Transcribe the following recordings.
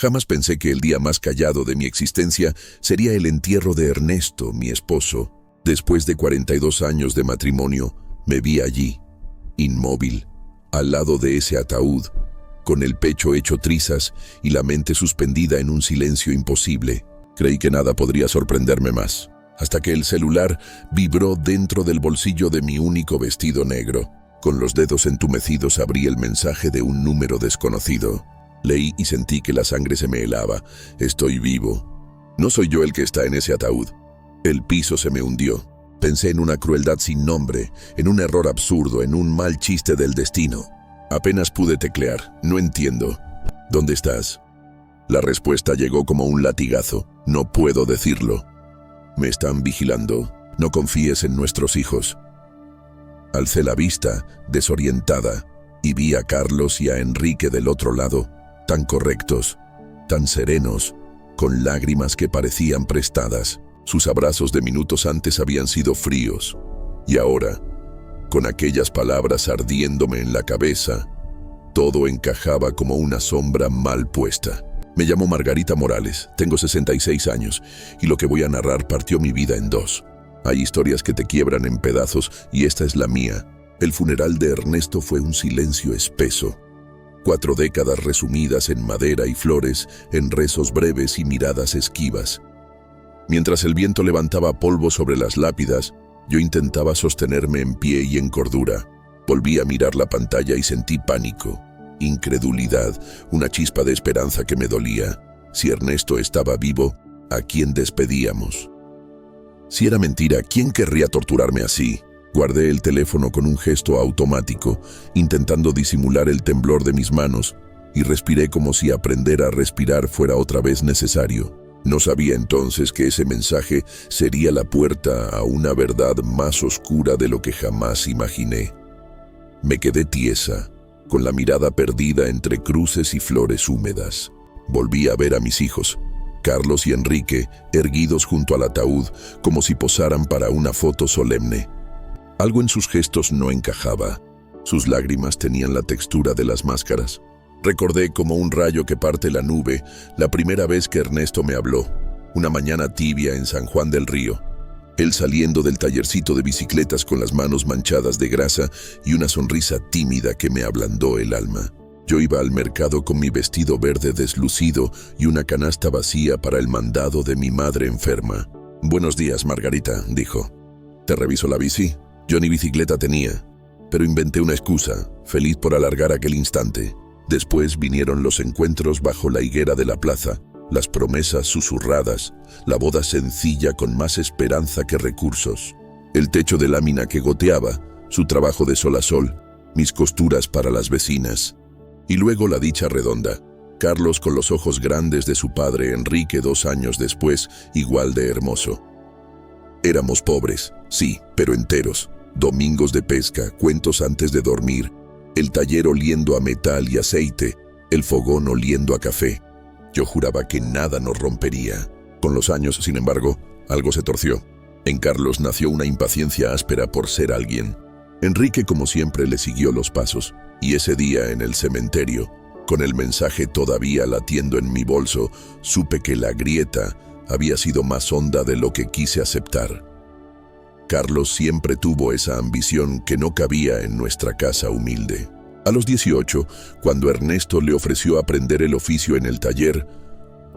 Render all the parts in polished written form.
Jamás pensé que el día más callado de mi existencia sería el entierro de Ernesto, mi esposo. Después de 42 años de matrimonio, me vi allí, inmóvil, al lado de ese ataúd, con el pecho hecho trizas y la mente suspendida en un silencio imposible. Creí que nada podría sorprenderme más, hasta que el celular vibró dentro del bolsillo de mi único vestido negro. Con los dedos entumecidos abrí el mensaje de un número desconocido. Leí y sentí que la sangre se me helaba. Estoy vivo. No soy yo el que está en ese ataúd. El piso se me hundió. Pensé en una crueldad sin nombre, en un error absurdo, en un mal chiste del destino. Apenas pude teclear. No entiendo. ¿Dónde estás? La respuesta llegó como un latigazo. No puedo decirlo. Me están vigilando. No confíes en nuestros hijos. Alcé la vista, desorientada, y vi a Carlos y a Enrique del otro lado, tan correctos, tan serenos, con lágrimas que parecían prestadas. Sus abrazos de minutos antes habían sido fríos, y ahora, con aquellas palabras ardiéndome en la cabeza, todo encajaba como una sombra mal puesta. Me llamo Margarita Morales, tengo 66 años, y lo que voy a narrar partió mi vida en dos. Hay historias que te quiebran en pedazos, y esta es la mía. El funeral de Ernesto fue un silencio espeso. 4 décadas resumidas en madera y flores, en rezos breves y miradas esquivas. Mientras el viento levantaba polvo sobre las lápidas, yo intentaba sostenerme en pie y en cordura. Volví a mirar la pantalla y sentí pánico, incredulidad, una chispa de esperanza que me dolía. Si Ernesto estaba vivo, ¿a quién despedíamos? Si era mentira, ¿quién querría torturarme así? Guardé el teléfono con un gesto automático, intentando disimular el temblor de mis manos, y respiré como si aprender a respirar fuera otra vez necesario. No sabía entonces que ese mensaje sería la puerta a una verdad más oscura de lo que jamás imaginé. Me quedé tiesa, con la mirada perdida entre cruces y flores húmedas. Volví a ver a mis hijos, Carlos y Enrique, erguidos junto al ataúd, como si posaran para una foto solemne. Algo en sus gestos no encajaba. Sus lágrimas tenían la textura de las máscaras. Recordé como un rayo que parte la nube la primera vez que Ernesto me habló, una mañana tibia en San Juan del Río. Él saliendo del tallercito de bicicletas con las manos manchadas de grasa y una sonrisa tímida que me ablandó el alma. Yo iba al mercado con mi vestido verde deslucido y una canasta vacía para el mandado de mi madre enferma. «Buenos días, Margarita», dijo. «¿Te reviso la bici?» Yo ni bicicleta tenía, pero inventé una excusa, feliz por alargar aquel instante. Después vinieron los encuentros bajo la higuera de la plaza, las promesas susurradas, la boda sencilla con más esperanza que recursos, el techo de lámina que goteaba, su trabajo de sol a sol, mis costuras para las vecinas. Y luego la dicha redonda, Carlos con los ojos grandes de su padre, Enrique 2 años después, igual de hermoso. Éramos pobres, sí, pero enteros. Domingos de pesca, cuentos antes de dormir, el taller oliendo a metal y aceite, el fogón oliendo a café. Yo juraba que nada nos rompería. Con los años, sin embargo, algo se torció. En Carlos nació una impaciencia áspera por ser alguien. Enrique, como siempre, le siguió los pasos, y ese día en el cementerio, con el mensaje todavía latiendo en mi bolso, supe que la grieta había sido más honda de lo que quise aceptar. Carlos siempre tuvo esa ambición que no cabía en nuestra casa humilde. A los 18, cuando Ernesto le ofreció aprender el oficio en el taller,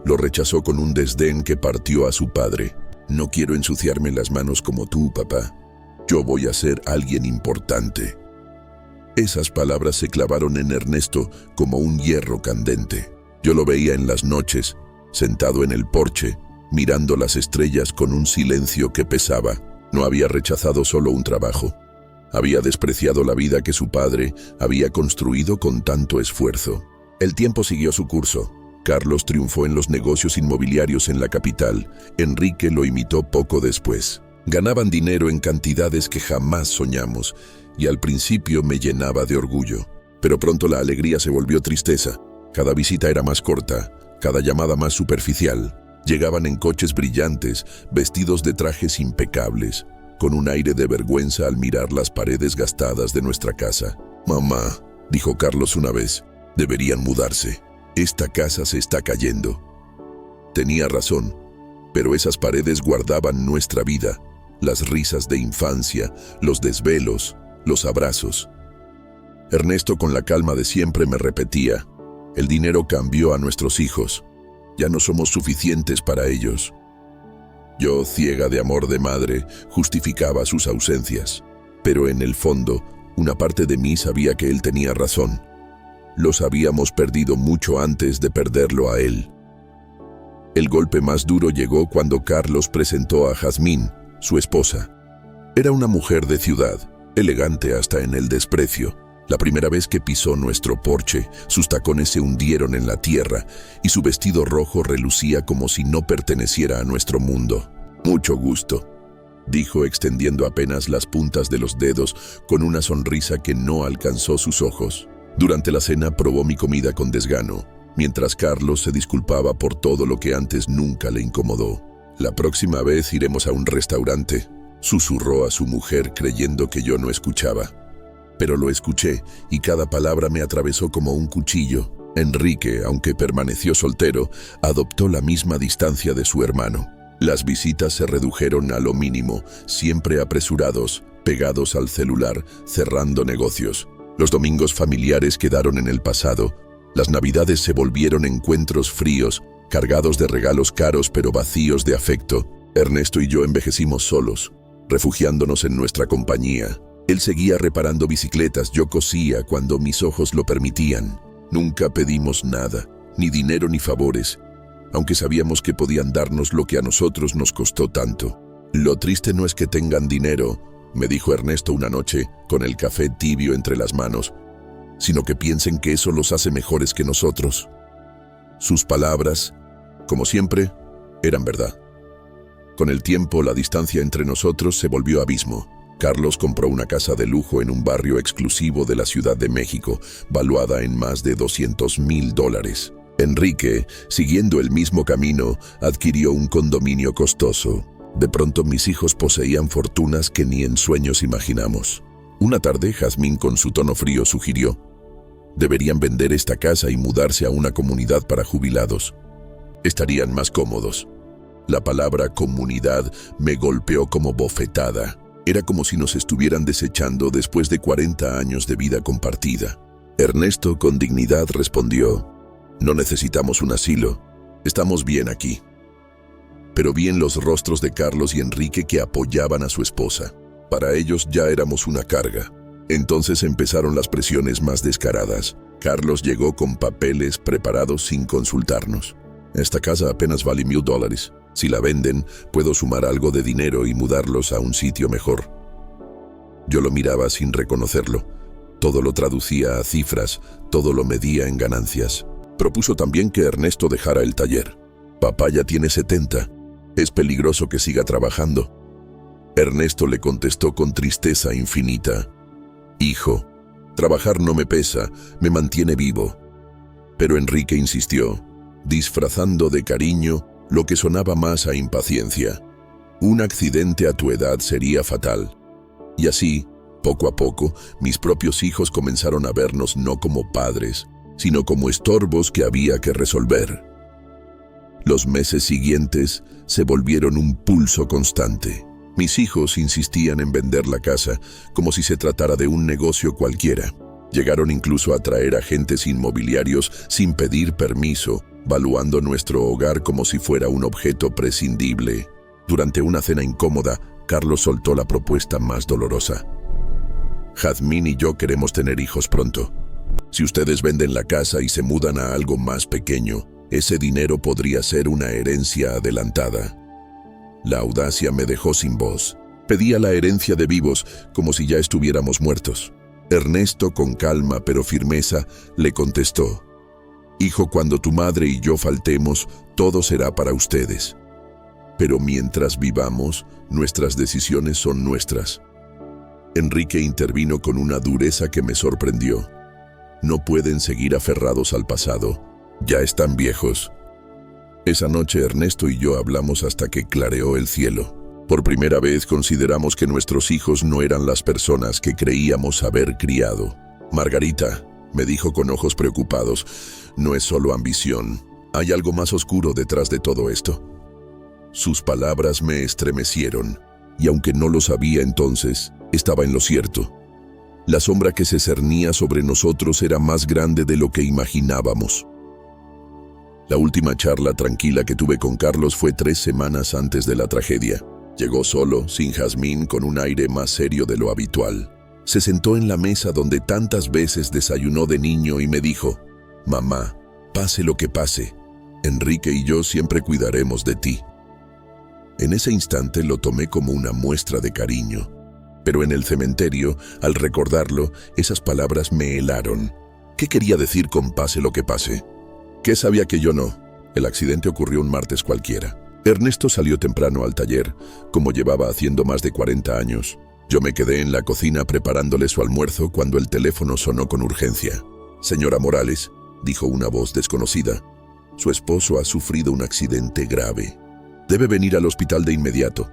lo rechazó con un desdén que partió a su padre. «No quiero ensuciarme las manos como tú, papá. Yo voy a ser alguien importante». Esas palabras se clavaron en Ernesto como un hierro candente. Yo lo veía en las noches, sentado en el porche, mirando las estrellas con un silencio que pesaba. No había rechazado solo un trabajo. Había despreciado la vida que su padre había construido con tanto esfuerzo. El tiempo siguió su curso. Carlos triunfó en los negocios inmobiliarios en la capital. Enrique lo imitó poco después. Ganaban dinero en cantidades que jamás soñamos, y al principio me llenaba de orgullo. Pero pronto la alegría se volvió tristeza. Cada visita era más corta, cada llamada más superficial. Llegaban en coches brillantes, vestidos de trajes impecables, con un aire de vergüenza al mirar las paredes gastadas de nuestra casa. «Mamá», dijo Carlos una vez, «deberían mudarse». Esta casa se está cayendo. Tenía razón, pero esas paredes guardaban nuestra vida, las risas de infancia, los desvelos, los abrazos. Ernesto, con la calma de siempre, me repetía: el dinero cambió a nuestros hijos. Ya no somos suficientes para ellos. Yo, ciega de amor de madre, justificaba sus ausencias. Pero en el fondo, una parte de mí sabía que él tenía razón. Los habíamos perdido mucho antes de perderlo a él. El golpe más duro llegó cuando Carlos presentó a Jazmín, su esposa. Era una mujer de ciudad, elegante hasta en el desprecio. La primera vez que pisó nuestro porche, sus tacones se hundieron en la tierra y su vestido rojo relucía como si no perteneciera a nuestro mundo. «Mucho gusto», dijo extendiendo apenas las puntas de los dedos con una sonrisa que no alcanzó sus ojos. Durante la cena probó mi comida con desgano, mientras Carlos se disculpaba por todo lo que antes nunca le incomodó. «La próxima vez iremos a un restaurante», susurró a su mujer creyendo que yo no escuchaba. Pero lo escuché y cada palabra me atravesó como un cuchillo. Enrique, aunque permaneció soltero, adoptó la misma distancia de su hermano. Las visitas se redujeron a lo mínimo, siempre apresurados, pegados al celular, cerrando negocios. Los domingos familiares quedaron en el pasado. Las navidades se volvieron encuentros fríos, cargados de regalos caros pero vacíos de afecto. Ernesto y yo envejecimos solos, refugiándonos en nuestra compañía. Él seguía reparando bicicletas, yo cosía cuando mis ojos lo permitían. Nunca pedimos nada, ni dinero ni favores, aunque sabíamos que podían darnos lo que a nosotros nos costó tanto. «Lo triste no es que tengan dinero», me dijo Ernesto una noche, con el café tibio entre las manos, «sino que piensen que eso los hace mejores que nosotros». Sus palabras, como siempre, eran verdad. Con el tiempo, la distancia entre nosotros se volvió abismo. Carlos compró una casa de lujo en un barrio exclusivo de la Ciudad de México, valuada en más de $200,000. Enrique, siguiendo el mismo camino, adquirió un condominio costoso. De pronto mis hijos poseían fortunas que ni en sueños imaginamos. Una tarde, Jazmín, con su tono frío, sugirió: deberían vender esta casa y mudarse a una comunidad para jubilados. Estarían más cómodos. La palabra comunidad me golpeó como bofetada. Era como si nos estuvieran desechando después de 40 años de vida compartida. Ernesto, con dignidad, respondió: no necesitamos un asilo, estamos bien aquí. Pero vi en los rostros de Carlos y Enrique que apoyaban a su esposa. Para ellos ya éramos una carga. Entonces empezaron las presiones más descaradas. Carlos llegó con papeles preparados sin consultarnos. Esta casa apenas vale $1,000. Si la venden, puedo sumar algo de dinero y mudarlos a un sitio mejor. Yo lo miraba sin reconocerlo. Todo lo traducía a cifras, todo lo medía en ganancias. Propuso también que Ernesto dejara el taller. Papá ya tiene 70. Es peligroso que siga trabajando. Ernesto le contestó con tristeza infinita: hijo, trabajar no me pesa, me mantiene vivo. Pero Enrique insistió, disfrazando de cariño lo que sonaba más a impaciencia. Un accidente a tu edad sería fatal. Y así, poco a poco, mis propios hijos comenzaron a vernos no como padres, sino como estorbos que había que resolver. Los meses siguientes se volvieron un pulso constante. Mis hijos insistían en vender la casa como si se tratara de un negocio cualquiera. Llegaron incluso a traer agentes inmobiliarios sin pedir permiso, valuando nuestro hogar como si fuera un objeto prescindible. Durante una cena incómoda, Carlos soltó la propuesta más dolorosa: Jazmín y yo queremos tener hijos pronto. Si ustedes venden la casa y se mudan a algo más pequeño, ese dinero podría ser una herencia adelantada. La audacia me dejó sin voz. Pedía la herencia de vivos como si ya estuviéramos muertos. Ernesto, con calma pero firmeza, le contestó: hijo, cuando tu madre y yo faltemos, todo será para ustedes. Pero mientras vivamos, nuestras decisiones son nuestras. Enrique intervino con una dureza que me sorprendió. No pueden seguir aferrados al pasado. Ya están viejos. Esa noche Ernesto y yo hablamos hasta que clareó el cielo. Por primera vez consideramos que nuestros hijos no eran las personas que creíamos haber criado. Margarita, me dijo con ojos preocupados. No es solo ambición. Hay algo más oscuro detrás de todo esto. Sus palabras me estremecieron, y aunque no lo sabía entonces, estaba en lo cierto. La sombra que se cernía sobre nosotros era más grande de lo que imaginábamos. La última charla tranquila que tuve con Carlos fue 3 semanas antes de la tragedia. Llegó solo, sin Jazmín, con un aire más serio de lo habitual. Se sentó en la mesa donde tantas veces desayunó de niño y me dijo: «Mamá, pase lo que pase, Enrique y yo siempre cuidaremos de ti». En ese instante lo tomé como una muestra de cariño. Pero en el cementerio, al recordarlo, esas palabras me helaron. ¿Qué quería decir con pase lo que pase? ¿Qué sabía que yo no? El accidente ocurrió un martes cualquiera. Ernesto salió temprano al taller, como llevaba haciendo más de 40 años. Yo me quedé en la cocina preparándole su almuerzo cuando el teléfono sonó con urgencia. «Señora Morales», dijo una voz desconocida, «su esposo ha sufrido un accidente grave. Debe venir al hospital de inmediato».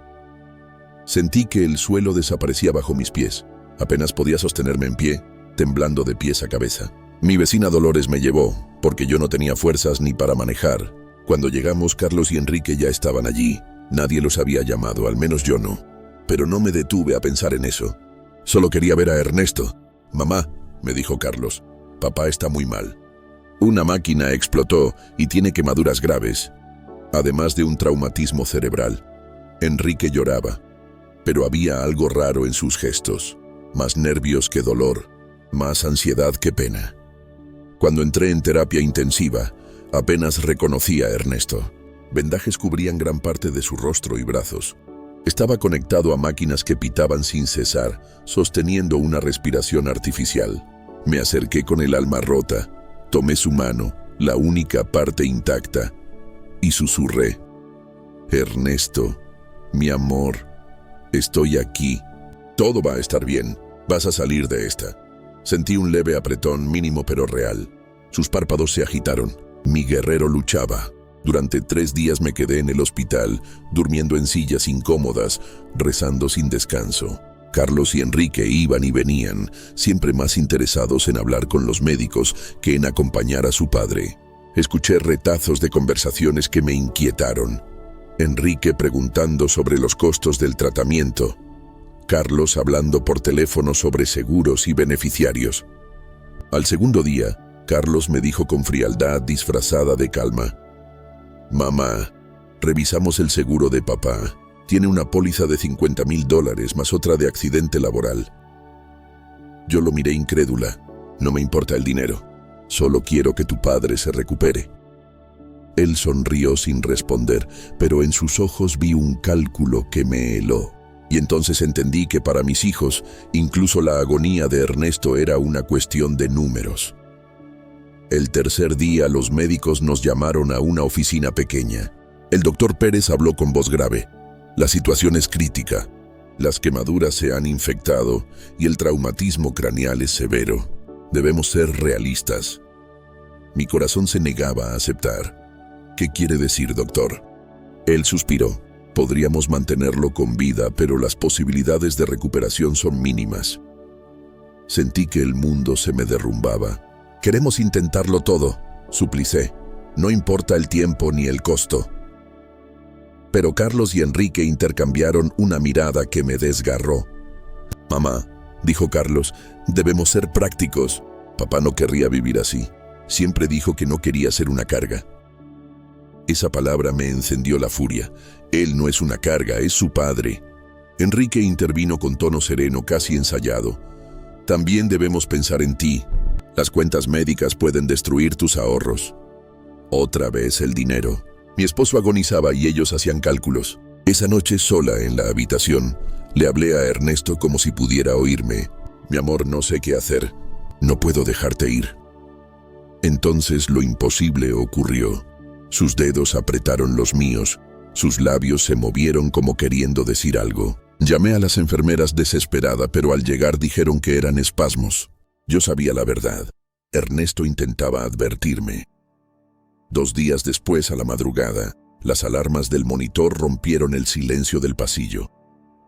Sentí que el suelo desaparecía bajo mis pies. Apenas podía sostenerme en pie, temblando de pies a cabeza. Mi vecina Dolores me llevó, porque yo no tenía fuerzas ni para manejar. Cuando llegamos, Carlos y Enrique ya estaban allí. Nadie los había llamado, al menos yo no. Pero no me detuve a pensar en eso. Solo quería ver a Ernesto. «Mamá», me dijo Carlos, «papá está muy mal. Una máquina explotó y tiene quemaduras graves, además de un traumatismo cerebral». Enrique lloraba, pero había algo raro en sus gestos. Más nervios que dolor, más ansiedad que pena. Cuando entré en terapia intensiva, apenas reconocí a Ernesto. Vendajes cubrían gran parte de su rostro y brazos. Estaba conectado a máquinas que pitaban sin cesar, sosteniendo una respiración artificial. Me acerqué con el alma rota, tomé su mano, la única parte intacta, y susurré: «Ernesto, mi amor, estoy aquí. Todo va a estar bien. Vas a salir de esta». Sentí un leve apretón, mínimo pero real. Sus párpados se agitaron. Mi guerrero luchaba. Durante 3 días me quedé en el hospital, durmiendo en sillas incómodas, rezando sin descanso. Carlos y Enrique iban y venían, siempre más interesados en hablar con los médicos que en acompañar a su padre. Escuché retazos de conversaciones que me inquietaron. Enrique preguntando sobre los costos del tratamiento. Carlos hablando por teléfono sobre seguros y beneficiarios. Al segundo día, Carlos me dijo con frialdad disfrazada de calma: «Mamá, revisamos el seguro de papá. Tiene una póliza de $50,000 más otra de accidente laboral». Yo lo miré incrédula. «No me importa el dinero. Solo quiero que tu padre se recupere». Él sonrió sin responder, pero en sus ojos vi un cálculo que me heló. Y entonces entendí que para mis hijos, incluso la agonía de Ernesto era una cuestión de números. El tercer día los médicos nos llamaron a una oficina pequeña. El doctor Pérez habló con voz grave. «La situación es crítica. Las quemaduras se han infectado y el traumatismo craneal es severo. Debemos ser realistas». Mi corazón se negaba a aceptar. «¿Qué quiere decir, doctor?». Él suspiró. «Podríamos mantenerlo con vida, pero las posibilidades de recuperación son mínimas». Sentí que el mundo se me derrumbaba. «Queremos intentarlo todo», suplicé. «No importa el tiempo ni el costo». Pero Carlos y Enrique intercambiaron una mirada que me desgarró. «Mamá», dijo Carlos, «debemos ser prácticos. Papá no querría vivir así. Siempre dijo que no quería ser una carga». Esa palabra me encendió la furia. Él no es una carga, es su padre. Enrique intervino con tono sereno, casi ensayado. «También debemos pensar en ti. Las cuentas médicas pueden destruir tus ahorros». Otra vez el dinero. Mi esposo agonizaba y ellos hacían cálculos. Esa noche, sola en la habitación, le hablé a Ernesto como si pudiera oírme. «Mi amor, no sé qué hacer. No puedo dejarte ir». Entonces lo imposible ocurrió. Sus dedos apretaron los míos. Sus labios se movieron como queriendo decir algo. Llamé a las enfermeras desesperada, pero al llegar dijeron que eran espasmos. Yo sabía la verdad. Ernesto intentaba advertirme. 2 días después, a la madrugada, las alarmas del monitor rompieron el silencio del pasillo.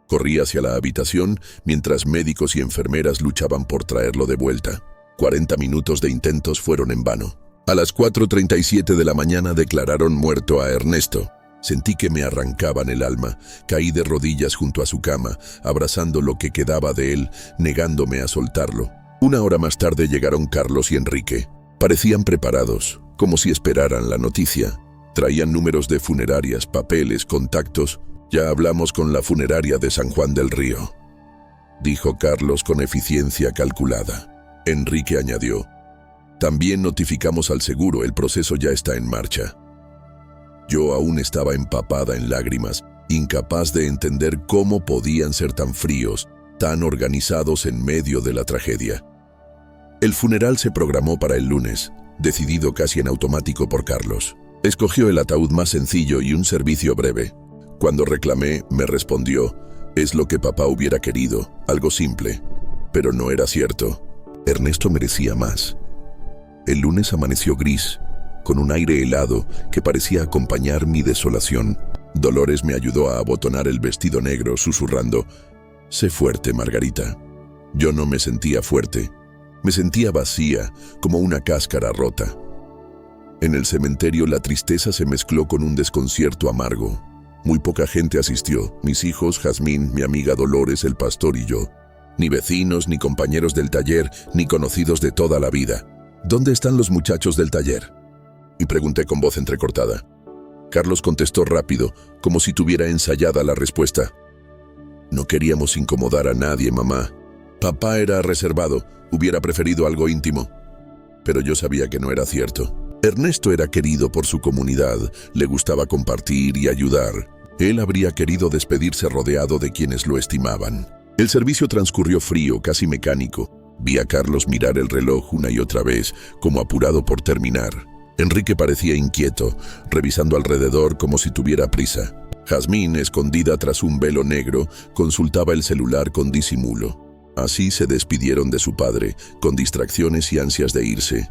Corrí hacia la habitación mientras médicos y enfermeras luchaban por traerlo de vuelta. 40 minutos de intentos fueron en vano. A las 4:37 de la mañana declararon muerto a Ernesto. Sentí que me arrancaban el alma. Caí de rodillas junto a su cama, abrazando lo que quedaba de él, negándome a soltarlo. Una hora más tarde llegaron Carlos y Enrique. Parecían preparados, como si esperaran la noticia. Traían números de funerarias, papeles, contactos. Ya hablamos con la funeraria de San Juan del Río, dijo Carlos con eficiencia calculada. Enrique añadió: también notificamos al seguro, el proceso ya está en marcha. Yo aún estaba empapada en lágrimas, incapaz de entender cómo podían ser tan fríos, tan organizados en medio de la tragedia. El funeral se programó para el lunes, decidido casi en automático por Carlos. Escogió el ataúd más sencillo y un servicio breve. Cuando reclamé, me respondió: es lo que papá hubiera querido, algo simple. Pero no era cierto. Ernesto merecía más. El lunes amaneció gris, con un aire helado que parecía acompañar mi desolación. Dolores me ayudó a abotonar el vestido negro, susurrando: sé fuerte, Margarita. Yo no me sentía fuerte. Me sentía vacía, como una cáscara rota. En el cementerio la tristeza se mezcló con un desconcierto amargo. Muy poca gente asistió: mis hijos, Jazmín, mi amiga Dolores, el pastor y yo. Ni vecinos, ni compañeros del taller, ni conocidos de toda la vida. ¿Dónde están los muchachos del taller?, y pregunté con voz entrecortada. Carlos contestó rápido, como si tuviera ensayada la respuesta: no queríamos incomodar a nadie, mamá. Papá era reservado, hubiera preferido algo íntimo. Pero yo sabía que no era cierto. Ernesto era querido por su comunidad, le gustaba compartir y ayudar. Él habría querido despedirse rodeado de quienes lo estimaban. El servicio transcurrió frío, casi mecánico. Vi a Carlos mirar el reloj una y otra vez, como apurado por terminar. Enrique parecía inquieto, revisando alrededor como si tuviera prisa. Jazmín, escondida tras un velo negro, consultaba el celular con disimulo. Así se despidieron de su padre, con distracciones y ansias de irse.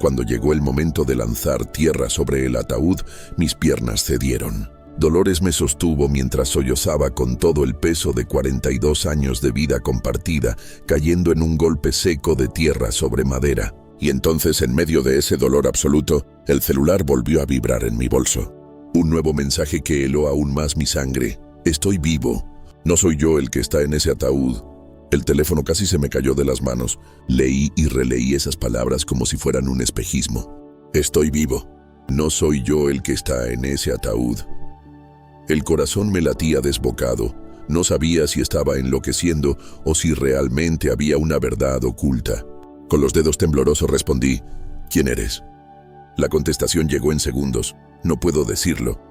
Cuando llegó el momento de lanzar tierra sobre el ataúd, mis piernas cedieron. Dolores me sostuvo mientras sollozaba con todo el peso de 42 años de vida compartida, cayendo en un golpe seco de tierra sobre madera. Y entonces, en medio de ese dolor absoluto, el celular volvió a vibrar en mi bolso. Un nuevo mensaje que heló aún más mi sangre. Estoy vivo. No soy yo el que está en ese ataúd. El teléfono casi se me cayó de las manos. Leí y releí esas palabras como si fueran un espejismo. Estoy vivo. No soy yo el que está en ese ataúd. El corazón me latía desbocado. No sabía si estaba enloqueciendo o si realmente había una verdad oculta. Con los dedos temblorosos respondí: ¿quién eres? La contestación llegó en segundos. No puedo decirlo.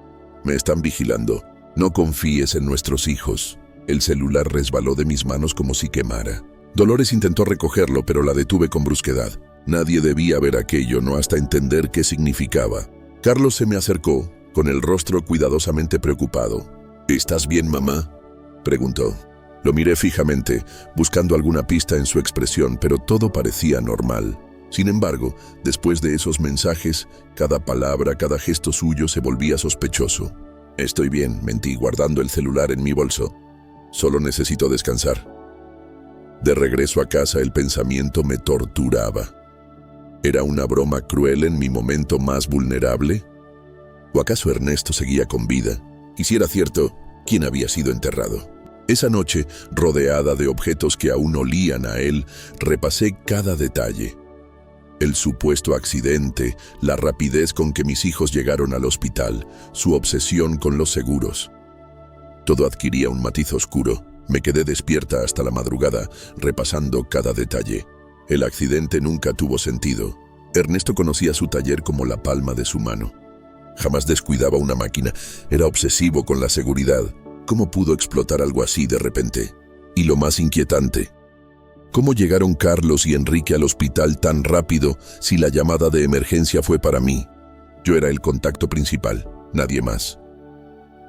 Me están vigilando. No confíes en nuestros hijos. El celular resbaló de mis manos como si quemara. Dolores intentó recogerlo, pero la detuve con brusquedad. Nadie debía ver aquello, no hasta entender qué significaba. Carlos se me acercó, con el rostro cuidadosamente preocupado. ¿Estás bien, mamá?, preguntó. Lo miré fijamente, buscando alguna pista en su expresión, pero todo parecía normal. Sin embargo, después de esos mensajes, cada palabra, cada gesto suyo se volvía sospechoso. Estoy bien, mentí, guardando el celular en mi bolso. Solo necesito descansar. De regreso a casa, el pensamiento me torturaba. ¿Era una broma cruel en mi momento más vulnerable? ¿O acaso Ernesto seguía con vida? Y si era cierto, ¿quién había sido enterrado? Esa noche, rodeada de objetos que aún olían a él, repasé cada detalle. El supuesto accidente, la rapidez con que mis hijos llegaron al hospital, su obsesión con los seguros. Todo adquiría un matiz oscuro. Me quedé despierta hasta la madrugada, repasando cada detalle. El accidente nunca tuvo sentido. Ernesto conocía su taller como la palma de su mano. Jamás descuidaba una máquina. Era obsesivo con la seguridad. ¿Cómo pudo explotar algo así de repente? Y lo más inquietante, ¿cómo llegaron Carlos y Enrique al hospital tan rápido si la llamada de emergencia fue para mí? Yo era el contacto principal, nadie más.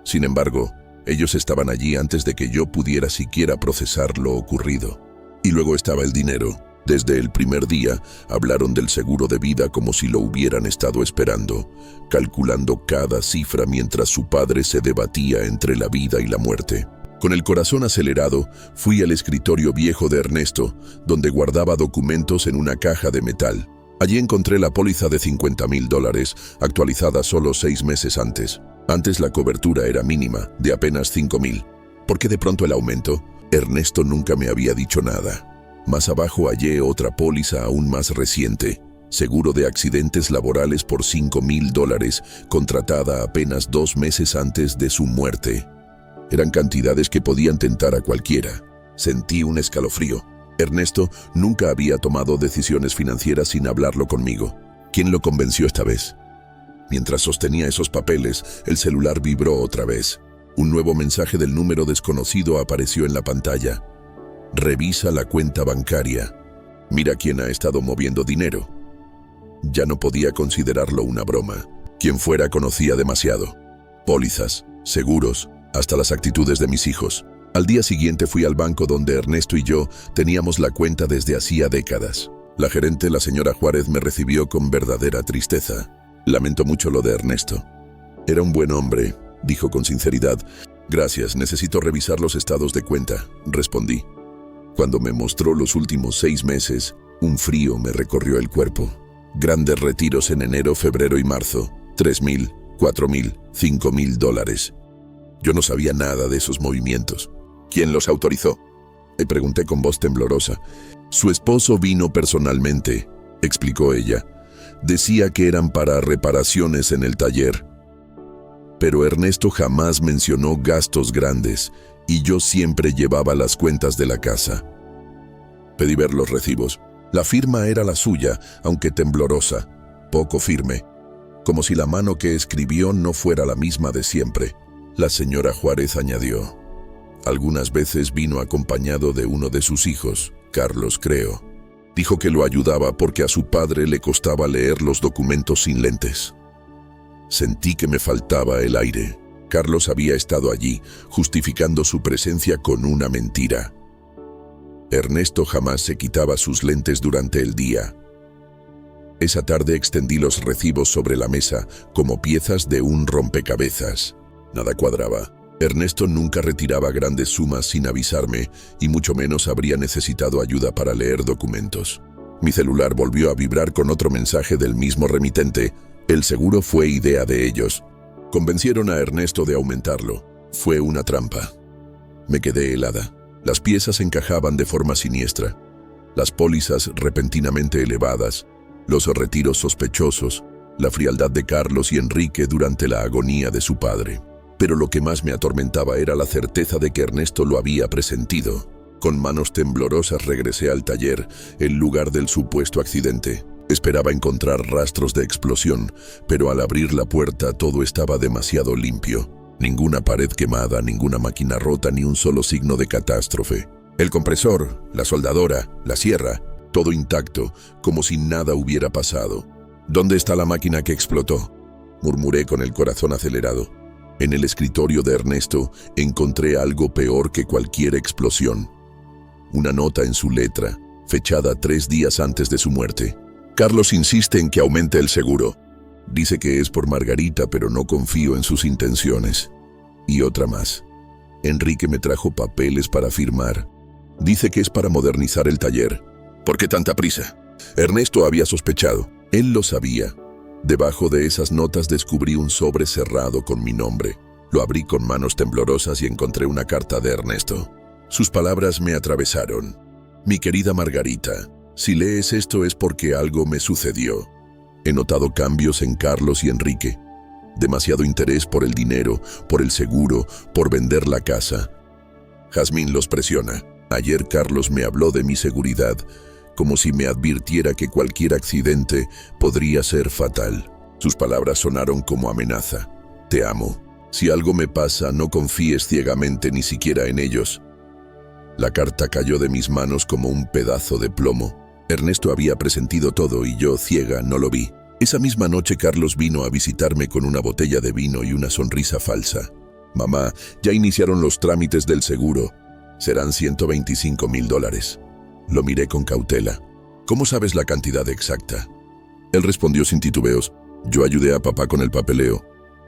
Sin embargo, ellos estaban allí antes de que yo pudiera siquiera procesar lo ocurrido. Y luego estaba el dinero. Desde el primer día hablaron del seguro de vida como si lo hubieran estado esperando, calculando cada cifra mientras su padre se debatía entre la vida y la muerte. Con el corazón acelerado, fui al escritorio viejo de Ernesto, donde guardaba documentos en una caja de metal. Allí encontré la póliza de $50,000, actualizada solo 6 meses antes. Antes la cobertura era mínima, de apenas $5,000. ¿Por qué de pronto el aumento? Ernesto nunca me había dicho nada. Más abajo hallé otra póliza aún más reciente. Seguro de accidentes laborales por $5,000, contratada apenas 2 meses antes de su muerte. Eran cantidades que podían tentar a cualquiera. Sentí un escalofrío. Ernesto nunca había tomado decisiones financieras sin hablarlo conmigo. ¿Quién lo convenció esta vez? Mientras sostenía esos papeles, el celular vibró otra vez. Un nuevo mensaje del número desconocido apareció en la pantalla. Revisa la cuenta bancaria. Mira quién ha estado moviendo dinero. Ya no podía considerarlo una broma. Quien fuera conocía demasiado. Pólizas, seguros, hasta las actitudes de mis hijos. Al día siguiente fui al banco donde Ernesto y yo teníamos la cuenta desde hacía décadas. La gerente, la señora Juárez, me recibió con verdadera tristeza. Lamento mucho lo de Ernesto. Era un buen hombre, dijo con sinceridad. Gracias, necesito revisar los estados de cuenta, respondí. Cuando me mostró los últimos 6 meses, un frío me recorrió el cuerpo. Grandes retiros en enero, febrero y marzo. $3,000, $4,000, $5,000. Yo no sabía nada de esos movimientos. ¿Quién los autorizó? Le pregunté con voz temblorosa. Su esposo vino personalmente, explicó ella. Decía que eran para reparaciones en el taller. Pero Ernesto jamás mencionó gastos grandes y yo siempre llevaba las cuentas de la casa. Pedí ver los recibos. La firma era la suya, aunque temblorosa, poco firme, como si la mano que escribió no fuera la misma de siempre. La señora Juárez añadió. Algunas veces vino acompañado de uno de sus hijos, Carlos, creo. Dijo que lo ayudaba porque a su padre le costaba leer los documentos sin lentes. Sentí que me faltaba el aire. Carlos había estado allí, justificando su presencia con una mentira. Ernesto jamás se quitaba sus lentes durante el día. Esa tarde extendí los recibos sobre la mesa como piezas de un rompecabezas. Nada cuadraba. Ernesto nunca retiraba grandes sumas sin avisarme y mucho menos habría necesitado ayuda para leer documentos. Mi celular volvió a vibrar con otro mensaje del mismo remitente. El seguro fue idea de ellos. Convencieron a Ernesto de aumentarlo. Fue una trampa. Me quedé helada. Las piezas encajaban de forma siniestra. Las pólizas repentinamente elevadas, los retiros sospechosos, la frialdad de Carlos y Enrique durante la agonía de su padre. Pero lo que más me atormentaba era la certeza de que Ernesto lo había presentido. Con manos temblorosas regresé al taller, el lugar del supuesto accidente. Esperaba encontrar rastros de explosión, pero al abrir la puerta todo estaba demasiado limpio. Ninguna pared quemada, ninguna máquina rota, ni un solo signo de catástrofe. El compresor, la soldadora, la sierra, todo intacto, como si nada hubiera pasado. ¿Dónde está la máquina que explotó?, murmuré con el corazón acelerado. En el escritorio de Ernesto encontré algo peor que cualquier explosión. Una nota en su letra, fechada 3 días antes de su muerte. Carlos insiste en que aumente el seguro. Dice que es por Margarita, pero no confío en sus intenciones. Y otra más. Enrique me trajo papeles para firmar. Dice que es para modernizar el taller. ¿Por qué tanta prisa? Ernesto había sospechado. Él lo sabía. Debajo de esas notas descubrí un sobre cerrado con mi nombre. Lo abrí con manos temblorosas y encontré una carta de Ernesto. Sus palabras me atravesaron. Mi querida Margarita, si lees esto es porque algo me sucedió. He notado cambios en Carlos y Enrique. Demasiado interés por el dinero, por el seguro, por vender la casa. Jazmín los presiona. Ayer Carlos me habló de mi seguridad, como si me advirtiera que cualquier accidente podría ser fatal. Sus palabras sonaron como amenaza. Te amo. Si algo me pasa, no confíes ciegamente ni siquiera en ellos. La carta cayó de mis manos como un pedazo de plomo. Ernesto había presentido todo y yo, ciega, no lo vi. Esa misma noche Carlos vino a visitarme con una botella de vino y una sonrisa falsa. Mamá, ya iniciaron los trámites del seguro. Serán $125,000. Lo miré con cautela. ¿Cómo sabes la cantidad exacta? Él respondió sin titubeos. Yo ayudé a papá con el papeleo.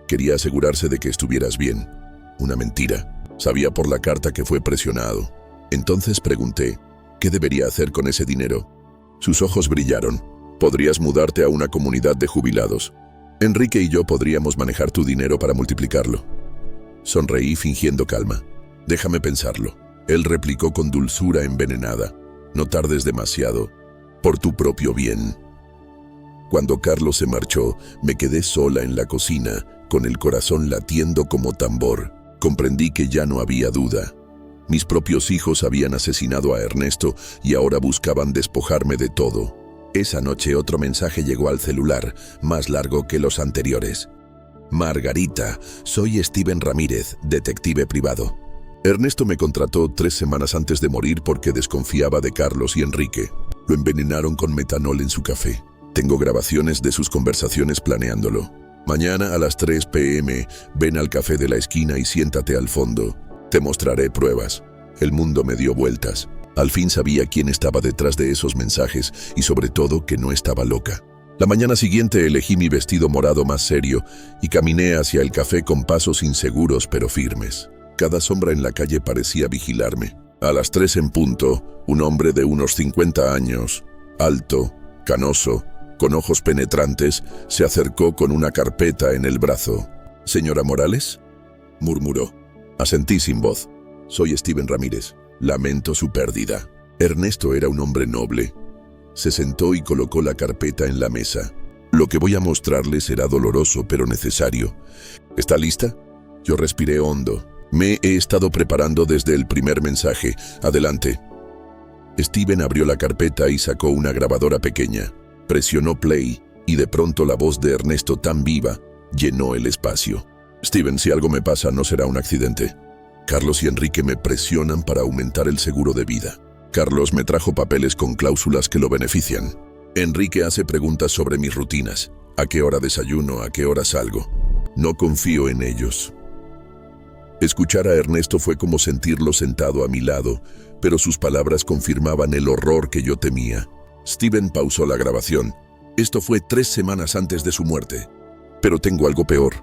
Quería asegurarse de que estuvieras bien. Una mentira. Sabía por la carta que fue presionado. Entonces pregunté, ¿qué debería hacer con ese dinero? Sus ojos brillaron. Podrías mudarte a una comunidad de jubilados. Enrique y yo podríamos manejar tu dinero para multiplicarlo. Sonreí fingiendo calma. Déjame pensarlo. Él replicó con dulzura envenenada. No tardes demasiado. Por tu propio bien. Cuando Carlos se marchó, me quedé sola en la cocina, con el corazón latiendo como tambor. Comprendí que ya no había duda. Mis propios hijos habían asesinado a Ernesto y ahora buscaban despojarme de todo. Esa noche otro mensaje llegó al celular, más largo que los anteriores. Margarita, soy Steven Ramírez, detective privado. Ernesto me contrató 3 semanas antes de morir porque desconfiaba de Carlos y Enrique. Lo envenenaron con metanol en su café. Tengo grabaciones de sus conversaciones planeándolo. Mañana a las 3 p.m. ven al café de la esquina y siéntate al fondo. Te mostraré pruebas. El mundo me dio vueltas. Al fin sabía quién estaba detrás de esos mensajes y sobre todo que no estaba loca. La mañana siguiente elegí mi vestido morado más serio y caminé hacia el café con pasos inseguros pero firmes. Cada sombra en la calle parecía vigilarme. A las 3 en punto, un hombre de unos 50 años, alto, canoso, con ojos penetrantes, se acercó con una carpeta en el brazo. «¿Señora Morales?», murmuró. Asentí sin voz. «Soy Steven Ramírez. Lamento su pérdida». Ernesto era un hombre noble. Se sentó y colocó la carpeta en la mesa. «Lo que voy a mostrarle será doloroso pero necesario. ¿Está lista?». Yo respiré hondo. «Me he estado preparando desde el primer mensaje. Adelante». Steven abrió la carpeta y sacó una grabadora pequeña. Presionó play y de pronto la voz de Ernesto, tan viva, llenó el espacio. «Steven, si algo me pasa no será un accidente. Carlos y Enrique me presionan para aumentar el seguro de vida. Carlos me trajo papeles con cláusulas que lo benefician. Enrique hace preguntas sobre mis rutinas. ¿A qué hora desayuno? ¿A qué hora salgo? No confío en ellos». Escuchar a Ernesto fue como sentirlo sentado a mi lado, pero sus palabras confirmaban el horror que yo temía. Steven pausó la grabación. «Esto fue 3 semanas antes de su muerte. Pero tengo algo peor».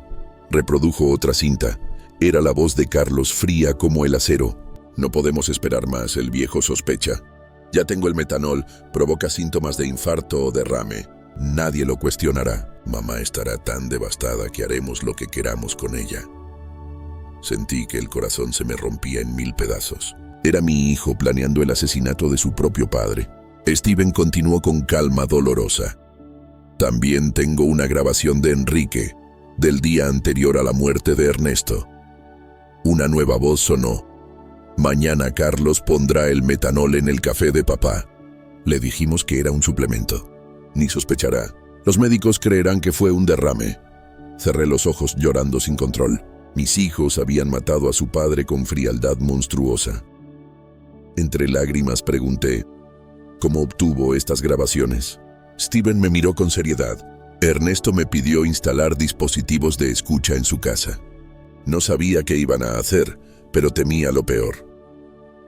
Reprodujo otra cinta. Era la voz de Carlos, fría como el acero. «No podemos esperar más, el viejo sospecha. Ya tengo el metanol, provoca síntomas de infarto o derrame. Nadie lo cuestionará. Mamá estará tan devastada que haremos lo que queramos con ella». Sentí que el corazón se me rompía en 1000 pedazos. Era mi hijo planeando el asesinato de su propio padre. Steven continuó con calma dolorosa. «También tengo una grabación de Enrique, del día anterior a la muerte de Ernesto». Una nueva voz sonó. «Mañana Carlos pondrá el metanol en el café de papá». Le dijimos que era un suplemento. «Ni sospechará. Los médicos creerán que fue un derrame». Cerré los ojos llorando sin control. Mis hijos habían matado a su padre con frialdad monstruosa. Entre lágrimas pregunté, ¿cómo obtuvo estas grabaciones? Steven me miró con seriedad. Ernesto me pidió instalar dispositivos de escucha en su casa. No sabía qué iban a hacer, pero temía lo peor.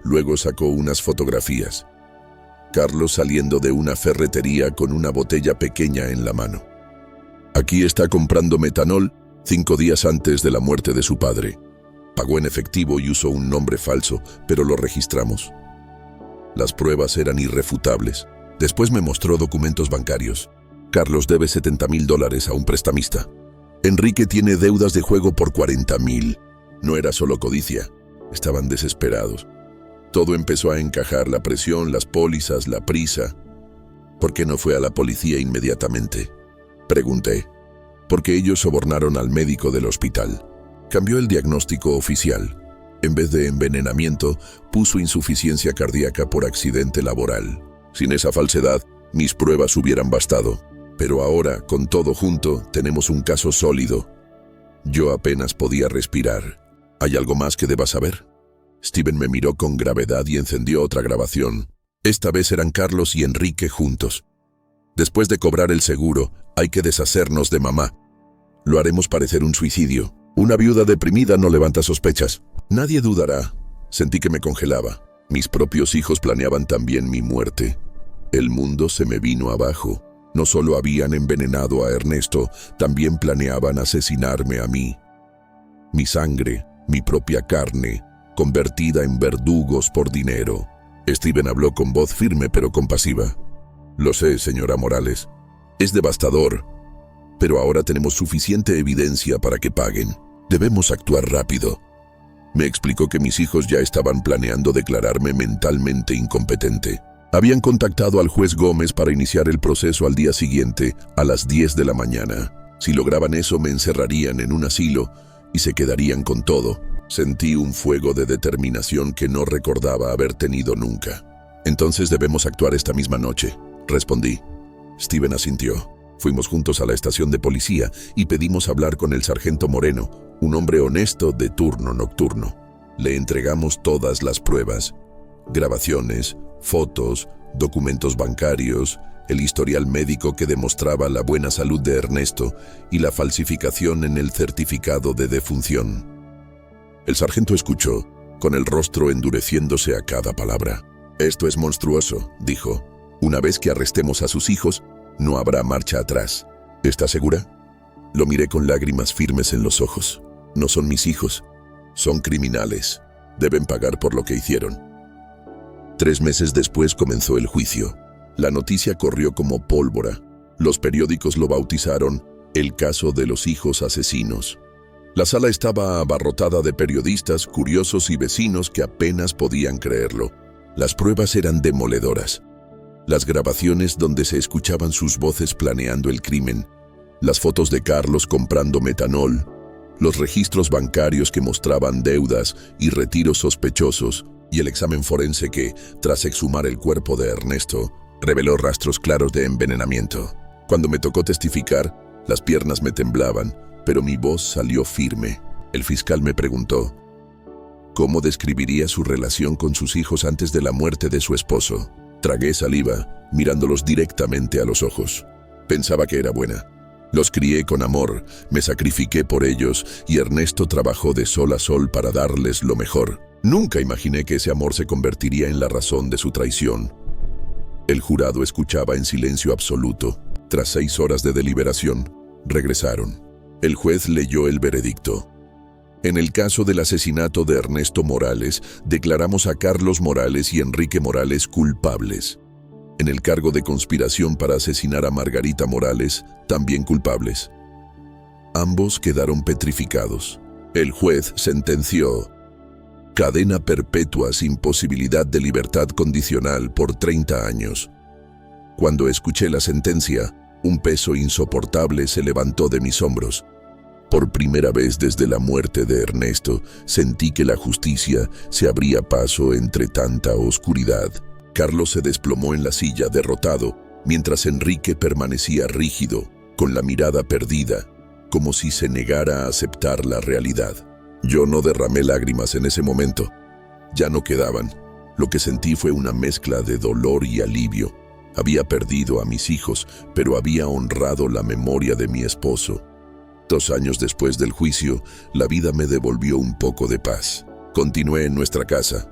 Luego sacó unas fotografías. Carlos saliendo de una ferretería con una botella pequeña en la mano. «Aquí está comprando metanol 5 días antes de la muerte de su padre. Pagó en efectivo y usó un nombre falso, pero lo registramos». Las pruebas eran irrefutables. Después me mostró documentos bancarios. Carlos debe $70,000 a un prestamista. Enrique tiene deudas de juego por $40,000. No era solo codicia. Estaban desesperados. Todo empezó a encajar: la presión, las pólizas, la prisa. «¿Por qué no fue a la policía inmediatamente?», pregunté. «Porque ellos sobornaron al médico del hospital. Cambió el diagnóstico oficial. En vez de envenenamiento, puso insuficiencia cardíaca por accidente laboral. Sin esa falsedad, mis pruebas hubieran bastado. Pero ahora, con todo junto, tenemos un caso sólido». Yo apenas podía respirar. «¿Hay algo más que deba saber?». Steven me miró con gravedad y encendió otra grabación. Esta vez eran Carlos y Enrique juntos. «Después de cobrar el seguro, hay que deshacernos de mamá. Lo haremos parecer un suicidio. Una viuda deprimida no levanta sospechas. Nadie dudará». Sentí que me congelaba. Mis propios hijos planeaban también mi muerte. El mundo se me vino abajo. No solo habían envenenado a Ernesto, también planeaban asesinarme a mí. Mi sangre, mi propia carne, convertida en verdugos por dinero. Steven habló con voz firme pero compasiva. Lo sé, señora Morales. Es devastador, pero ahora tenemos suficiente evidencia para que paguen. Debemos actuar rápido. Me explicó que mis hijos ya estaban planeando declararme mentalmente incompetente. Habían contactado al juez Gómez para iniciar el proceso al día siguiente, a las 10 de la mañana. Si lograban eso, me encerrarían en un asilo y se quedarían con todo. Sentí un fuego de determinación que no recordaba haber tenido nunca. Entonces debemos actuar esta misma noche, respondí. Steven asintió. Fuimos juntos a la estación de policía y pedimos hablar con el sargento Moreno, un hombre honesto de turno nocturno. Le entregamos todas las pruebas: grabaciones, fotos, documentos bancarios, el historial médico que demostraba la buena salud de Ernesto y la falsificación en el certificado de defunción. El sargento escuchó, con el rostro endureciéndose a cada palabra. «Esto es monstruoso», dijo. «Una vez que arrestemos a sus hijos, no habrá marcha atrás. ¿Está segura?» Lo miré con lágrimas firmes en los ojos. «No son mis hijos. Son criminales. Deben pagar por lo que hicieron». 3 meses después comenzó el juicio. La noticia corrió como pólvora. Los periódicos lo bautizaron el caso de los hijos asesinos. La sala estaba abarrotada de periodistas, curiosos y vecinos que apenas podían creerlo. Las pruebas eran demoledoras. Las grabaciones donde se escuchaban sus voces planeando el crimen, las fotos de Carlos comprando metanol, los registros bancarios que mostraban deudas y retiros sospechosos, y el examen forense que, tras exhumar el cuerpo de Ernesto, reveló rastros claros de envenenamiento. Cuando me tocó testificar, las piernas me temblaban, pero mi voz salió firme. El fiscal me preguntó, ¿cómo describiría su relación con sus hijos antes de la muerte de su esposo? Tragué saliva, mirándolos directamente a los ojos. Pensaba que era buena. Los crié con amor, me sacrifiqué por ellos y Ernesto trabajó de sol a sol para darles lo mejor. Nunca imaginé que ese amor se convertiría en la razón de su traición. El jurado escuchaba en silencio absoluto. Tras 6 horas de deliberación, regresaron. El juez leyó el veredicto. En el caso del asesinato de Ernesto Morales, declaramos a Carlos Morales y Enrique Morales culpables. En el cargo de conspiración para asesinar a Margarita Morales, también culpables. Ambos quedaron petrificados. El juez sentenció cadena perpetua sin posibilidad de libertad condicional por 30 años. Cuando escuché la sentencia, un peso insoportable se levantó de mis hombros. Por primera vez desde la muerte de Ernesto, sentí que la justicia se abría paso entre tanta oscuridad. Carlos se desplomó en la silla derrotado, mientras Enrique permanecía rígido, con la mirada perdida, como si se negara a aceptar la realidad. Yo no derramé lágrimas en ese momento. Ya no quedaban. Lo que sentí fue una mezcla de dolor y alivio. Había perdido a mis hijos, pero había honrado la memoria de mi esposo. 2 años después del juicio, la vida me devolvió un poco de paz. Continué en nuestra casa,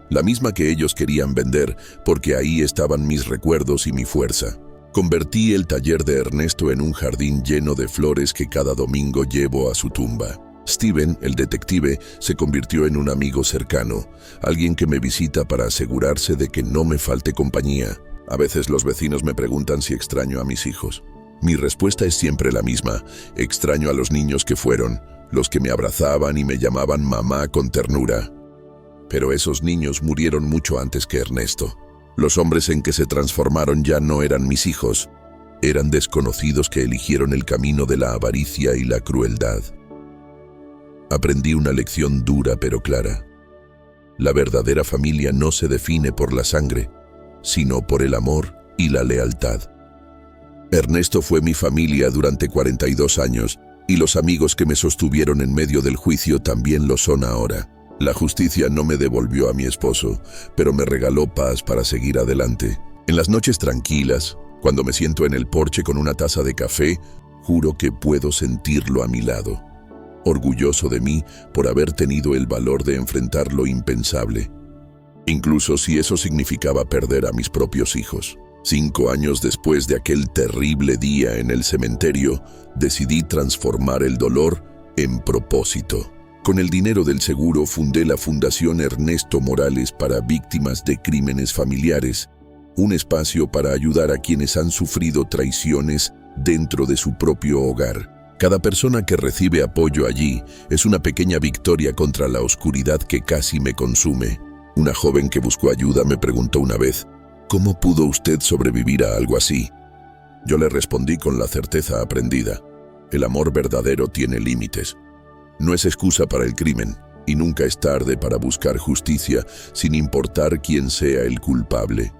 la misma que ellos querían vender, porque ahí estaban mis recuerdos y mi fuerza. Convertí el taller de Ernesto en un jardín lleno de flores que cada domingo llevo a su tumba. Steven, el detective, se convirtió en un amigo cercano, alguien que me visita para asegurarse de que no me falte compañía. A veces los vecinos me preguntan si extraño a mis hijos. Mi respuesta es siempre la misma: extraño a los niños que fueron, los que me abrazaban y me llamaban mamá con ternura. Pero esos niños murieron mucho antes que Ernesto. Los hombres en que se transformaron ya no eran mis hijos, eran desconocidos que eligieron el camino de la avaricia y la crueldad. Aprendí una lección dura pero clara. La verdadera familia no se define por la sangre, sino por el amor y la lealtad. Ernesto fue mi familia durante 42 años y los amigos que me sostuvieron en medio del juicio también lo son ahora. La justicia no me devolvió a mi esposo, pero me regaló paz para seguir adelante. En las noches tranquilas, cuando me siento en el porche con una taza de café, juro que puedo sentirlo a mi lado, orgulloso de mí por haber tenido el valor de enfrentar lo impensable, incluso si eso significaba perder a mis propios hijos. 5 años después de aquel terrible día en el cementerio, decidí transformar el dolor en propósito. Con el dinero del seguro fundé la Fundación Ernesto Morales para víctimas de crímenes familiares, un espacio para ayudar a quienes han sufrido traiciones dentro de su propio hogar. Cada persona que recibe apoyo allí es una pequeña victoria contra la oscuridad que casi me consume. Una joven que buscó ayuda me preguntó una vez, ¿cómo pudo usted sobrevivir a algo así? Yo le respondí con la certeza aprendida, el amor verdadero tiene límites. No es excusa para el crimen, y nunca es tarde para buscar justicia, sin importar quién sea el culpable.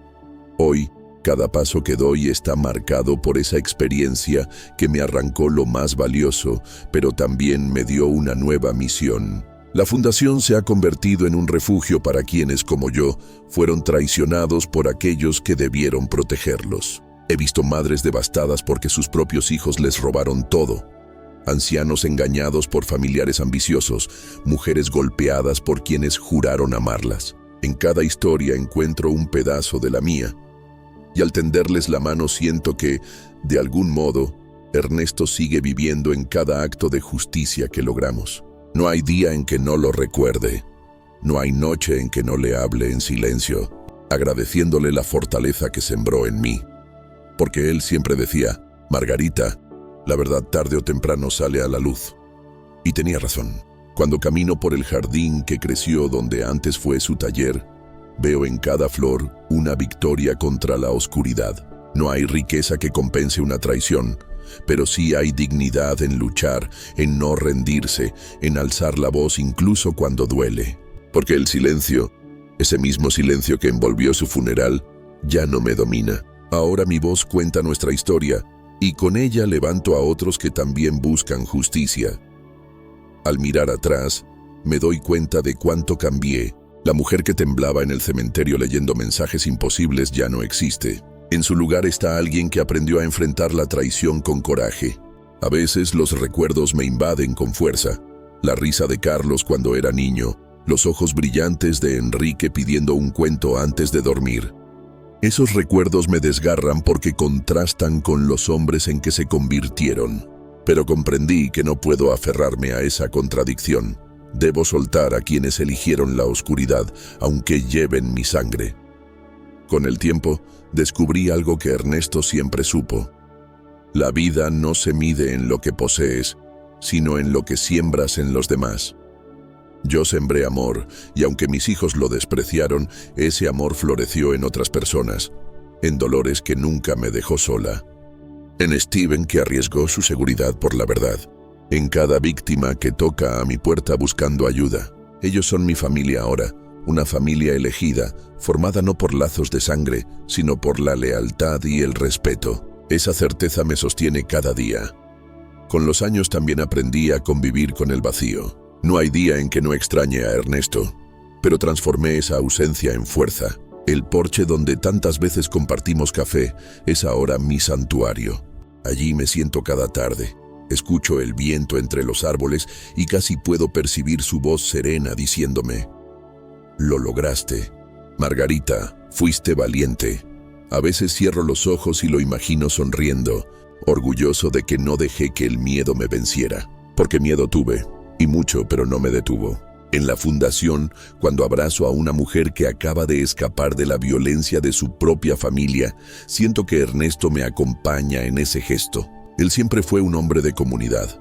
Hoy, cada paso que doy está marcado por esa experiencia que me arrancó lo más valioso, pero también me dio una nueva misión. La fundación se ha convertido en un refugio para quienes, como yo, fueron traicionados por aquellos que debieron protegerlos. He visto madres devastadas porque sus propios hijos les robaron todo, ancianos engañados por familiares ambiciosos, mujeres golpeadas por quienes juraron amarlas. En cada historia encuentro un pedazo de la mía, y al tenderles la mano siento que, de algún modo, Ernesto sigue viviendo en cada acto de justicia que logramos. No hay día en que no lo recuerde, no hay noche en que no le hable en silencio, agradeciéndole la fortaleza que sembró en mí. Porque él siempre decía, Margarita, la verdad tarde o temprano sale a la luz. Y tenía razón. Cuando camino por el jardín que creció donde antes fue su taller, veo en cada flor una victoria contra la oscuridad. No hay riqueza que compense una traición, pero sí hay dignidad en luchar, en no rendirse, en alzar la voz incluso cuando duele. Porque el silencio, ese mismo silencio que envolvió su funeral, ya no me domina. Ahora mi voz cuenta nuestra historia, y con ella levanto a otros que también buscan justicia. Al mirar atrás, me doy cuenta de cuánto cambié. La mujer que temblaba en el cementerio leyendo mensajes imposibles ya no existe. En su lugar está alguien que aprendió a enfrentar la traición con coraje. A veces los recuerdos me invaden con fuerza. La risa de Carlos cuando era niño, los ojos brillantes de Enrique pidiendo un cuento antes de dormir. Esos recuerdos me desgarran porque contrastan con los hombres en que se convirtieron. Pero comprendí que no puedo aferrarme a esa contradicción. Debo soltar a quienes eligieron la oscuridad, aunque lleven mi sangre. Con el tiempo, descubrí algo que Ernesto siempre supo. La vida no se mide en lo que posees, sino en lo que siembras en los demás. Yo sembré amor, y aunque mis hijos lo despreciaron, ese amor floreció en otras personas, en Dolores que nunca me dejó sola, en Steven que arriesgó su seguridad por la verdad, en cada víctima que toca a mi puerta buscando ayuda. Ellos son mi familia ahora, una familia elegida, formada no por lazos de sangre, sino por la lealtad y el respeto. Esa certeza me sostiene cada día. Con los años también aprendí a convivir con el vacío. No hay día en que no extrañe a Ernesto, pero transformé esa ausencia en fuerza. El porche donde tantas veces compartimos café es ahora mi santuario. Allí me siento cada tarde, escucho el viento entre los árboles y casi puedo percibir su voz serena diciéndome: «Lo lograste. Margarita, fuiste valiente». A veces cierro los ojos y lo imagino sonriendo, orgulloso de que no dejé que el miedo me venciera. Porque miedo tuve. Y mucho, pero no me detuvo. En la fundación, cuando abrazo a una mujer que acaba de escapar de la violencia de su propia familia, siento que Ernesto me acompaña en ese gesto. Él siempre fue un hombre de comunidad,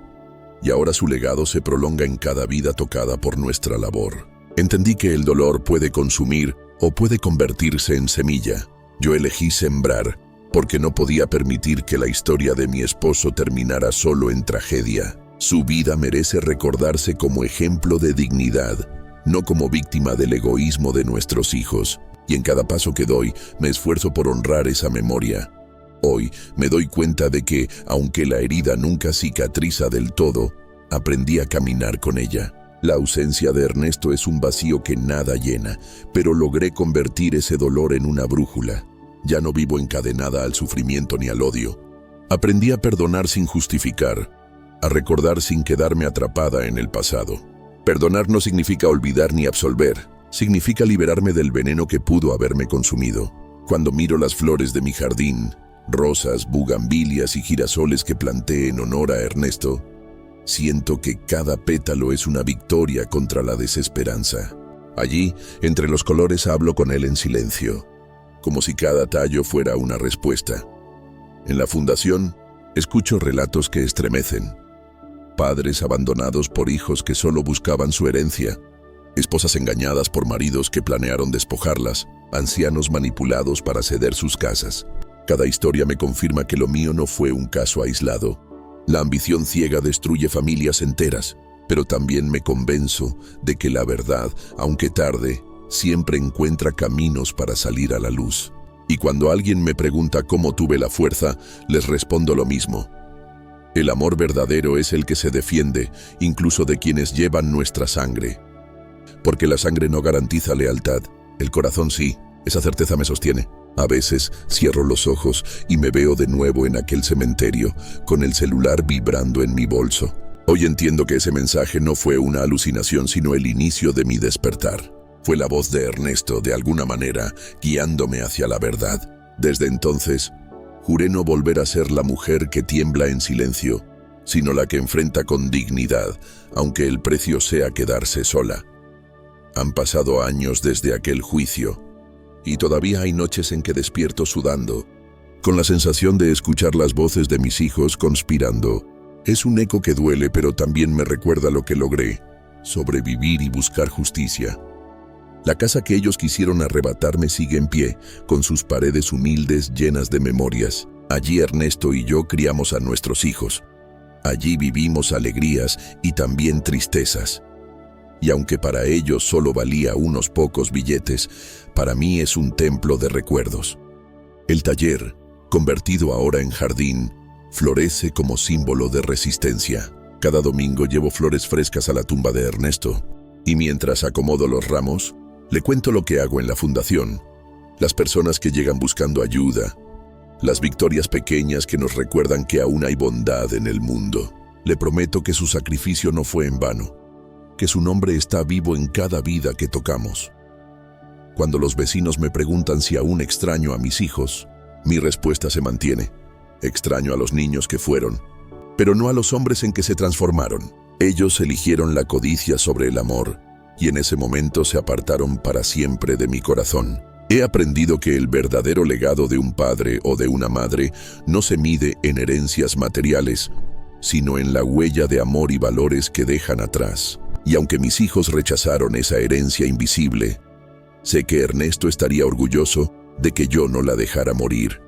y ahora su legado se prolonga en cada vida tocada por nuestra labor. Entendí que el dolor puede consumir o puede convertirse en semilla. Yo elegí sembrar, porque no podía permitir que la historia de mi esposo terminara solo en tragedia. Su vida merece recordarse como ejemplo de dignidad, no como víctima del egoísmo de nuestros hijos. Y en cada paso que doy, me esfuerzo por honrar esa memoria. Hoy me doy cuenta de que, aunque la herida nunca cicatriza del todo, aprendí a caminar con ella. La ausencia de Ernesto es un vacío que nada llena, pero logré convertir ese dolor en una brújula. Ya no vivo encadenada al sufrimiento ni al odio. Aprendí a perdonar sin justificar, a recordar sin quedarme atrapada en el pasado. Perdonar no significa olvidar ni absolver, significa liberarme del veneno que pudo haberme consumido. Cuando miro las flores de mi jardín, rosas, bugambilias y girasoles que planté en honor a Ernesto, Siento que cada pétalo es una victoria contra la desesperanza. Allí, entre los colores, hablo con él en silencio, como si cada tallo fuera una respuesta. En la fundación, escucho relatos que estremecen. Padres abandonados por hijos que solo buscaban su herencia, esposas engañadas por maridos que planearon despojarlas, ancianos manipulados para ceder sus casas. Cada historia me confirma que lo mío no fue un caso aislado. La ambición ciega destruye familias enteras, pero también me convenzo de que la verdad, aunque tarde, siempre encuentra caminos para salir a la luz. Y cuando alguien me pregunta cómo tuve la fuerza, les respondo lo mismo. El amor verdadero es el que se defiende, incluso de quienes llevan nuestra sangre. Porque la sangre no garantiza lealtad, el corazón sí, esa certeza me sostiene. A veces cierro los ojos y me veo de nuevo en aquel cementerio, con el celular vibrando en mi bolso. Hoy entiendo que ese mensaje no fue una alucinación, sino el inicio de mi despertar. Fue la voz de Ernesto, de alguna manera, guiándome hacia la verdad. Desde entonces, juré no volver a ser la mujer que tiembla en silencio, sino la que enfrenta con dignidad, aunque el precio sea quedarse sola. Han pasado años desde aquel juicio, y todavía hay noches en que despierto sudando, con la sensación de escuchar las voces de mis hijos conspirando. Es un eco que duele, pero también me recuerda lo que logré: sobrevivir y buscar justicia. La casa que ellos quisieron arrebatarme sigue en pie, con sus paredes humildes llenas de memorias. Allí Ernesto y yo criamos a nuestros hijos. Allí vivimos alegrías y también tristezas. Y aunque para ellos solo valía unos pocos billetes, para mí es un templo de recuerdos. El taller, convertido ahora en jardín, florece como símbolo de resistencia. Cada domingo llevo flores frescas a la tumba de Ernesto, y mientras acomodo los ramos, le cuento lo que hago en la fundación, las personas que llegan buscando ayuda, las victorias pequeñas que nos recuerdan que aún hay bondad en el mundo. Le prometo que su sacrificio no fue en vano, que su nombre está vivo en cada vida que tocamos. Cuando los vecinos me preguntan si aún extraño a mis hijos, mi respuesta se mantiene: extraño a los niños que fueron, pero no a los hombres en que se transformaron. Ellos eligieron la codicia sobre el amor, y en ese momento se apartaron para siempre de mi corazón. He aprendido que el verdadero legado de un padre o de una madre no se mide en herencias materiales, sino en la huella de amor y valores que dejan atrás. Y aunque mis hijos rechazaron esa herencia invisible, sé que Ernesto estaría orgulloso de que yo no la dejara morir.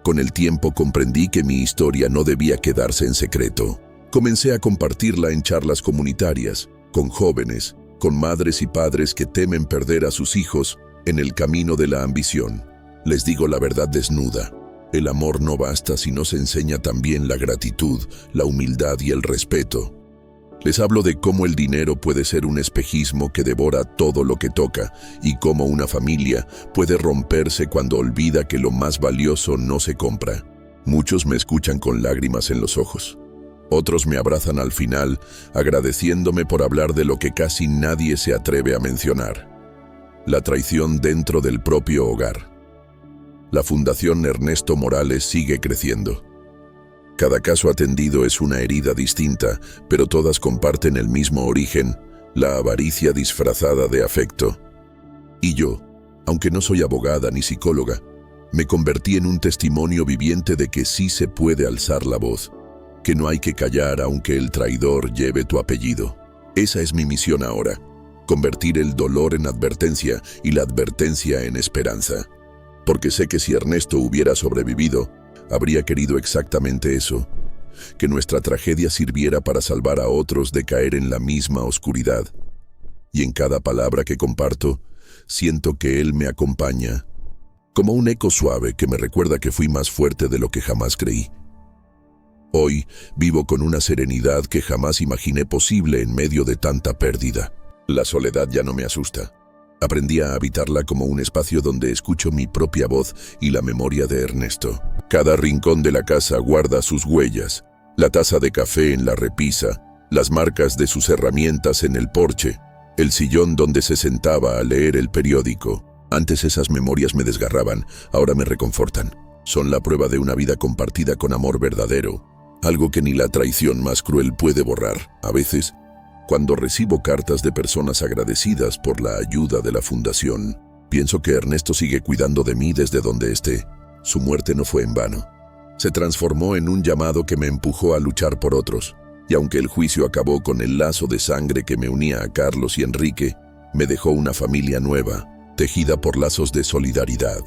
Con el tiempo comprendí que mi historia no debía quedarse en secreto. Comencé a compartirla en charlas comunitarias, con jóvenes, con madres y padres que temen perder a sus hijos en el camino de la ambición. Les digo la verdad desnuda: el amor no basta si no se enseña también la gratitud, la humildad y el respeto. Les hablo de cómo el dinero puede ser un espejismo que devora todo lo que toca, y cómo una familia puede romperse cuando olvida que lo más valioso no se compra. Muchos me escuchan con lágrimas en los ojos. Otros me abrazan al final, agradeciéndome por hablar de lo que casi nadie se atreve a mencionar: la traición dentro del propio hogar. La Fundación Ernesto Morales sigue creciendo. Cada caso atendido es una herida distinta, pero todas comparten el mismo origen: la avaricia disfrazada de afecto. Y yo, aunque no soy abogada ni psicóloga, me convertí en un testimonio viviente de que sí se puede alzar la voz, que no hay que callar aunque el traidor lleve tu apellido. Esa es mi misión ahora: convertir el dolor en advertencia y la advertencia en esperanza. Porque sé que si Ernesto hubiera sobrevivido, habría querido exactamente eso: que nuestra tragedia sirviera para salvar a otros de caer en la misma oscuridad. Y en cada palabra que comparto, siento que él me acompaña, como un eco suave que me recuerda que fui más fuerte de lo que jamás creí. Hoy vivo con una serenidad que jamás imaginé posible en medio de tanta pérdida. La soledad ya no me asusta. Aprendí a habitarla como un espacio donde escucho mi propia voz y la memoria de Ernesto. Cada rincón de la casa guarda sus huellas: la taza de café en la repisa, las marcas de sus herramientas en el porche, el sillón donde se sentaba a leer el periódico. Antes esas memorias me desgarraban, ahora me reconfortan. Son la prueba de una vida compartida con amor verdadero, algo que ni la traición más cruel puede borrar. A veces, cuando recibo cartas de personas agradecidas por la ayuda de la fundación, pienso que Ernesto sigue cuidando de mí desde donde esté. Su muerte no fue en vano. Se transformó en un llamado que me empujó a luchar por otros. Y aunque el juicio acabó con el lazo de sangre que me unía a Carlos y Enrique, me dejó una familia nueva, tejida por lazos de solidaridad.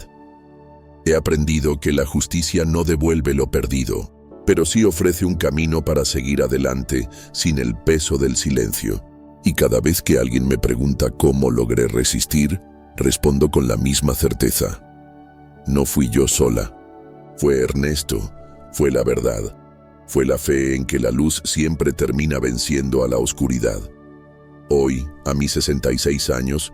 He aprendido que la justicia no devuelve lo perdido, pero sí ofrece un camino para seguir adelante sin el peso del silencio. Y cada vez que alguien me pregunta cómo logré resistir, respondo con la misma certeza. No fui yo sola. Fue Ernesto, fue la verdad, fue la fe en que la luz siempre termina venciendo a la oscuridad. Hoy, a mis 66 años,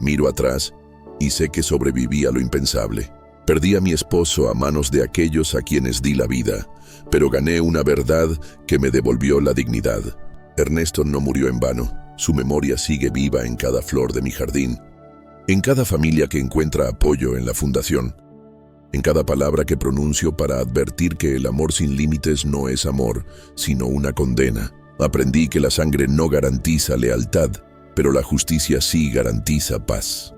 miro atrás y sé que sobreviví a lo impensable. Perdí a mi esposo a manos de aquellos a quienes di la vida, pero gané una verdad que me devolvió la dignidad. Ernesto no murió en vano. Su memoria sigue viva en cada flor de mi jardín, en cada familia que encuentra apoyo en la fundación, en cada palabra que pronuncio para advertir que el amor sin límites no es amor, sino una condena. Aprendí que la sangre no garantiza lealtad, pero la justicia sí garantiza paz.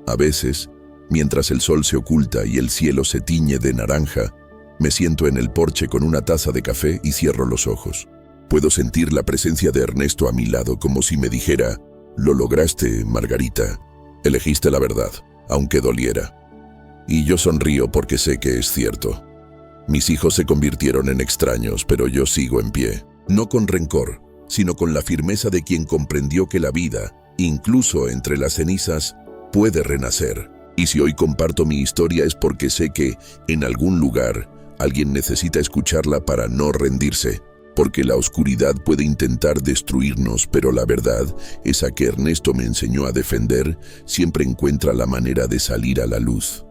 A veces, mientras el sol se oculta y el cielo se tiñe de naranja, me siento en el porche con una taza de café y cierro los ojos. Puedo sentir la presencia de Ernesto a mi lado como si me dijera: «Lo lograste, Margarita. Elegiste la verdad, aunque doliera». Y yo sonrío porque sé que es cierto. Mis hijos se convirtieron en extraños, pero yo sigo en pie. No con rencor, sino con la firmeza de quien comprendió que la vida, incluso entre las cenizas, puede renacer. Y si hoy comparto mi historia es porque sé que, en algún lugar, alguien necesita escucharla para no rendirse. Porque la oscuridad puede intentar destruirnos, pero la verdad, esa que Ernesto me enseñó a defender, siempre encuentra la manera de salir a la luz.